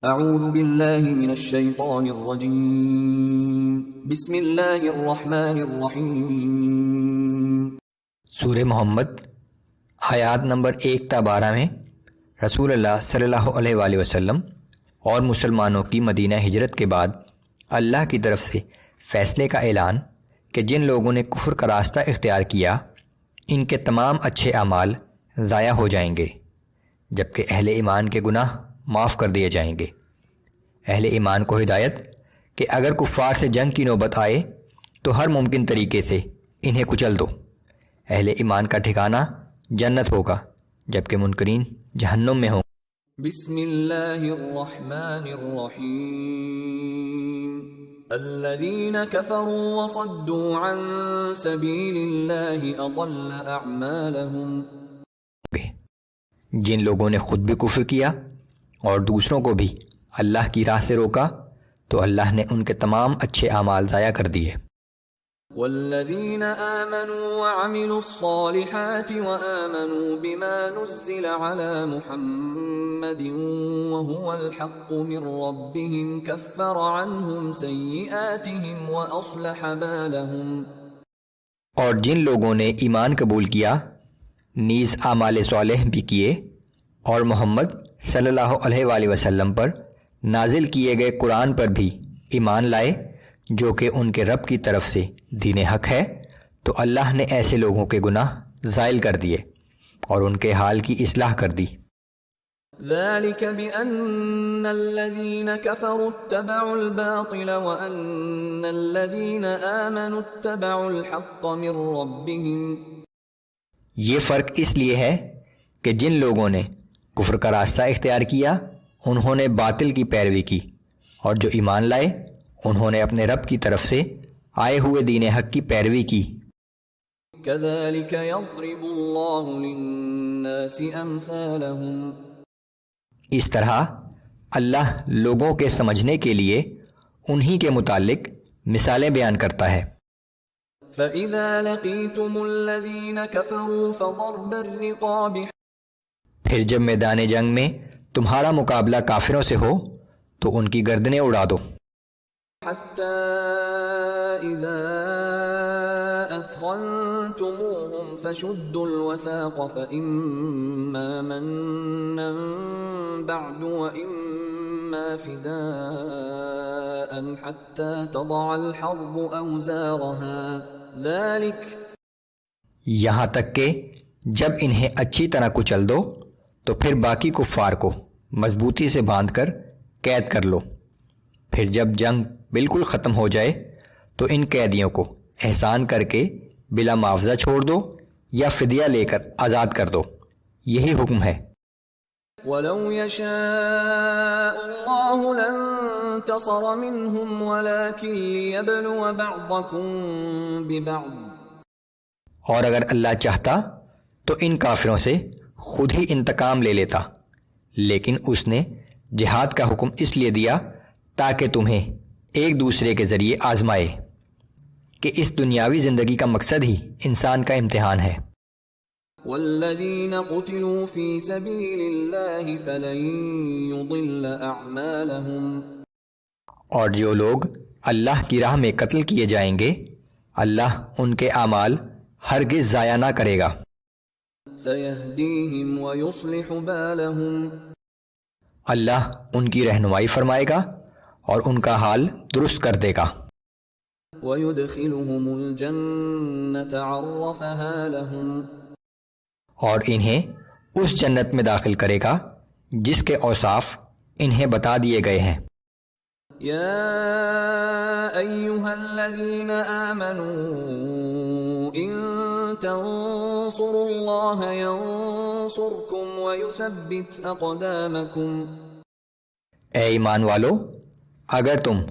اعوذ باللہ من الشیطان الرجیم بسم اللہ الرحمن الرحیم۔ سورہ محمد آیات نمبر 1 تا 12 میں رسول اللہ صلی اللہ علیہ وآلہ وسلم اور مسلمانوں کی مدینہ ہجرت کے بعد اللہ کی طرف سے فیصلے کا اعلان کہ جن لوگوں نے کفر کا راستہ اختیار کیا ان کے تمام اچھے اعمال ضائع ہو جائیں گے، جبکہ اہل ایمان کے گناہ معاف کر دیے جائیں گے۔ اہل ایمان کو ہدایت کہ اگر کفار سے جنگ کی نوبت آئے تو ہر ممکن طریقے سے انہیں کچل دو۔ اہل ایمان کا ٹھکانہ جنت ہوگا، جبکہ منکرین جہنم میں ہوں۔ بسم اللہ الرحمن الرحیم۔ الذین کفروا وصدوا عن سبیل اللہ اضل اعمالهم۔ جن لوگوں نے خود بھی کفر کیا اور دوسروں کو بھی اللہ کی راہ سے روکا تو اللہ نے ان کے تمام اچھے اعمال ضائع کر دیے۔ والذین آمنوا وعملوا الصالحات وآمنوا بما نزل على محمد وهو الحق من ربهم كفر عنهم سیئاتهم وأصلح بالهم۔ اور جن لوگوں نے ایمان قبول کیا نیز اعمال صالح بھی کیے اور محمد صلی اللہ علیہ وآلہ وسلم پر نازل کیے گئے قرآن پر بھی ایمان لائے جو کہ ان کے رب کی طرف سے دین حق ہے، تو اللہ نے ایسے لوگوں کے گناہ زائل کر دیے اور ان کے حال کی اصلاح کر دی۔ ذلك بأن الذين كفروا اتبعوا الباطل وأن الذين آمنوا اتبعوا الحق من ربهم۔ یہ فرق اس لیے ہے کہ جن لوگوں نے کفر کا راستہ اختیار کیا انہوں نے باطل کی پیروی کی، اور جو ایمان لائے انہوں نے اپنے رب کی طرف سے آئے ہوئے دین حق کی پیروی کی۔ كذلك يضرب الله للناس أمثالهم۔ اس طرح اللہ لوگوں کے سمجھنے کے لیے انہی کے متعلق مثالیں بیان کرتا ہے۔ فَإِذَا لَقِيتُمُ الَّذِينَ كَفَرُوا فَضَرْبَ الرِّقَابِ۔ پھر جب میدان جنگ میں تمہارا مقابلہ کافروں سے ہو تو ان کی گردنیں اڑا دو، حَتَّى إِذَا أَثْخَنْتُمُوهُمْ فَشُدُّوا الْوَثَاقَ فَإِمَّا مَنًّا بَعْدُ وَإِمَّا فِدَاءً حَتَّى تَضَعَ الْحَرْبُ أَوْزَارَهَا ذَلِكَ۔ یہاں تک کہ جب انہیں اچھی طرح کچل دو تو پھر باقی کفار کو مضبوطی سے باندھ کر قید کر لو۔ پھر جب جنگ بالکل ختم ہو جائے تو ان قیدیوں کو احسان کر کے بلا معاوضہ چھوڑ دو یا فدیہ لے کر آزاد کر دو، یہی حکم ہے۔ وَلَوْ يَشَاءُ اللَّهُ لَانتَصَرَ مِنْهُمْ وَلَكِنْ لِيَبْلُوَ بَعْضَكُمْ بِبَعْضٍ۔ اور اگر اللہ چاہتا تو ان کافروں سے خود ہی انتقام لے لیتا، لیکن اس نے جہاد کا حکم اس لیے دیا تاکہ تمہیں ایک دوسرے کے ذریعے آزمائے، کہ اس دنیاوی زندگی کا مقصد ہی انسان کا امتحان ہے۔ وَالَّذِينَ قُتِلُوا فِي سَبِيلِ اللَّهِ فَلَن يُضِلَّ أَعْمَالَهُمْ۔ اور جو لوگ اللہ کی راہ میں قتل کیے جائیں گے اللہ ان کے اعمال ہرگز ضائع نہ کرے گا۔ سَيَهْدِيهِمْ وَيُصْلِحُ بَالَهُمْ۔ اللہ ان کی رہنمائی فرمائے گا اور ان کا حال درست کر دے گا۔ وَيُدْخِلُهُمُ الْجَنَّةَ عَرَّفَهَا لَهُمْ۔ اور انہیں اس جنت میں داخل کرے گا جس کے اوصاف انہیں بتا دیے گئے ہیں۔ یا ایہا الذین آمنوا ان تنصروا اللہ ینصرکم ویثبت اقدامکم۔ اے ایمان والو، اگر تم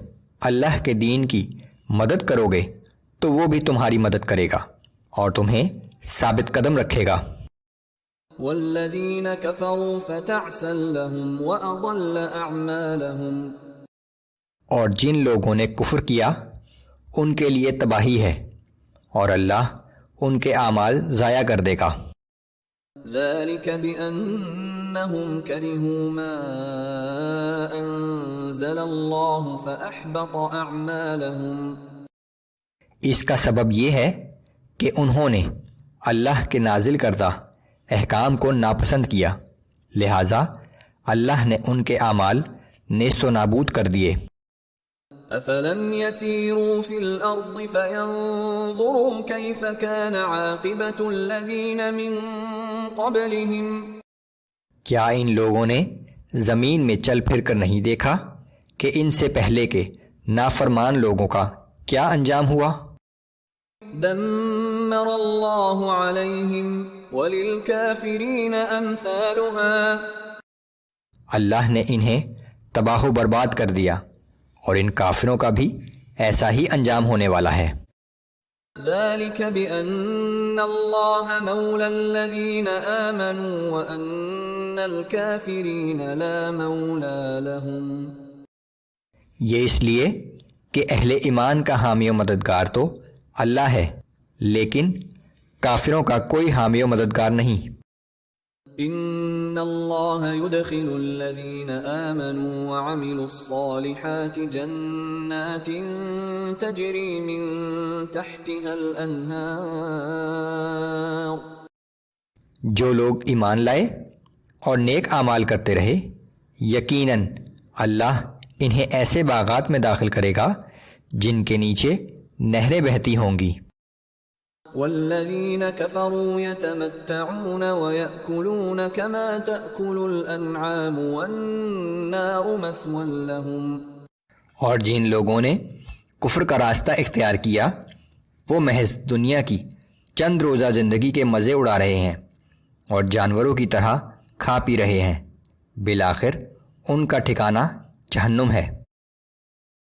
اللہ کے دین کی مدد کرو گے تو وہ بھی تمہاری مدد کرے گا اور تمہیں ثابت قدم رکھے گا۔ والذین کفروا فتعسا لهم واضل اعمالهم۔ اور جن لوگوں نے کفر کیا ان کے لیے تباہی ہے اور اللہ ان کے اعمال ضائع کر دے گا۔ ذلك بأنهم كرهوا ما أنزل الله فأحبط أعمالهم اس کا سبب یہ ہے کہ انہوں نے اللہ کے نازل کردہ احکام کو ناپسند کیا، لہٰذا اللہ نے ان کے اعمال نیست و نابود کر دیے۔ أفلم يسيروا في الأرض فينظروا كيف كان عاقبة الذين من قبلهم کیا ان لوگوں نے زمین میں چل پھر کر نہیں دیکھا کہ ان سے پہلے کے نافرمان لوگوں کا کیا انجام ہوا؟ دمر الله عليهم وللكافرين أمثالها اللہ نے انہیں تباہ و برباد کر دیا اور ان کافروں کا بھی ایسا ہی انجام ہونے والا ہے۔ ذلك بأن الله مولى الذين آمنوا وأن الكافرين لا مولى لهم، یہ اس لیے کہ اہل ایمان کا حامی و مددگار تو اللہ ہے، لیکن کافروں کا کوئی حامی و مددگار نہیں۔ ان الله يدخل الذين آمنوا وعملوا الصالحات جنات تجري من تحتها الانهار، جو لوگ ایمان لائے اور نیک اعمال کرتے رہے، یقیناً اللہ انہیں ایسے باغات میں داخل کرے گا جن کے نیچے نہریں بہتی ہوں گی۔ والذين كفروا يتمتعون ويأكلون كما تأكل الأنعام والنار مثوى لهم، اور جن لوگوں نے کفر کا راستہ اختیار کیا وہ محض دنیا کی چند روزہ زندگی کے مزے اڑا رہے ہیں اور جانوروں کی طرح کھا پی رہے ہیں، بالآخر ان کا ٹھکانہ جہنم ہے۔